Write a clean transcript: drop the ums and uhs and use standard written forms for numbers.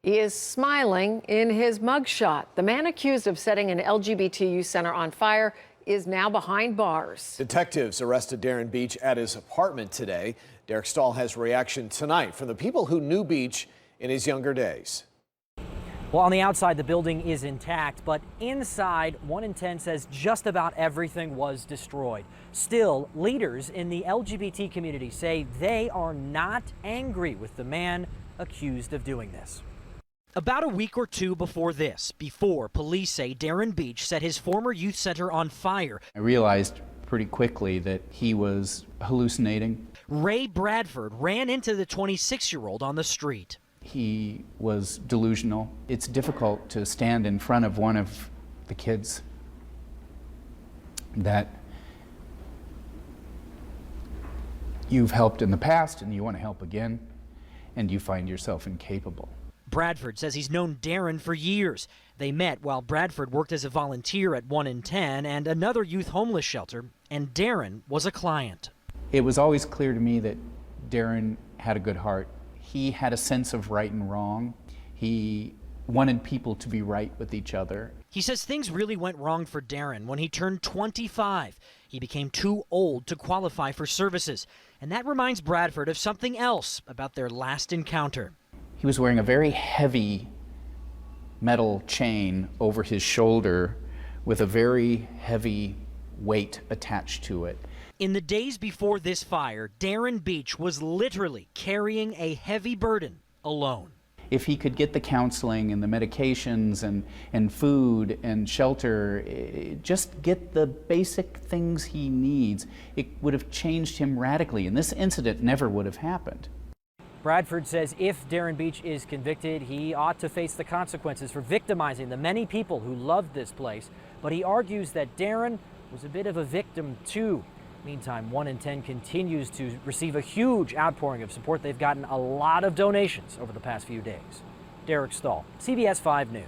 He is smiling in his mugshot. The man accused of setting an LGBTQ center on fire is now behind bars. Detectives arrested Darren Beach at his apartment today. Derek Stahl has reaction tonight from the people who knew Beach in his younger days. Well, on the outside, the building is intact, but inside, 1 in 10 says just about everything was destroyed. Still, leaders in the LGBT community say they are not angry with the man accused of doing this. About a week or two before police say Darren Beach set his former youth center on fire. I realized pretty quickly that he was hallucinating. Ray Bradford ran into the 26-year-old on the street. He was delusional. It's difficult to stand in front of one of the kids that you've helped in the past and you want to help again, and you find yourself incapable. Bradford says he's known Darren for years. They met while Bradford worked as a volunteer at 1 in 10 and another youth homeless shelter, and Darren was a client. It was always clear to me that Darren had a good heart. He had a sense of right and wrong. He wanted people to be right with each other. He says things really went wrong for Darren when he turned 25. He became too old to qualify for services. And that reminds Bradford of something else about their last encounter. He was wearing a very heavy metal chain over his shoulder with a very heavy weight attached to it. In the days before this fire, Darren Beach was literally carrying a heavy burden alone. If he could get the counseling and the medications and food and shelter, just get the basic things he needs, it would have changed him radically, and this incident never would have happened. Bradford says if Darren Beach is convicted, he ought to face the consequences for victimizing the many people who loved this place. But he argues that Darren was a bit of a victim too. Meantime, 1 in 10 continues to receive a huge outpouring of support. They've gotten a lot of donations over the past few days. Derek Stahl, CBS 5 News.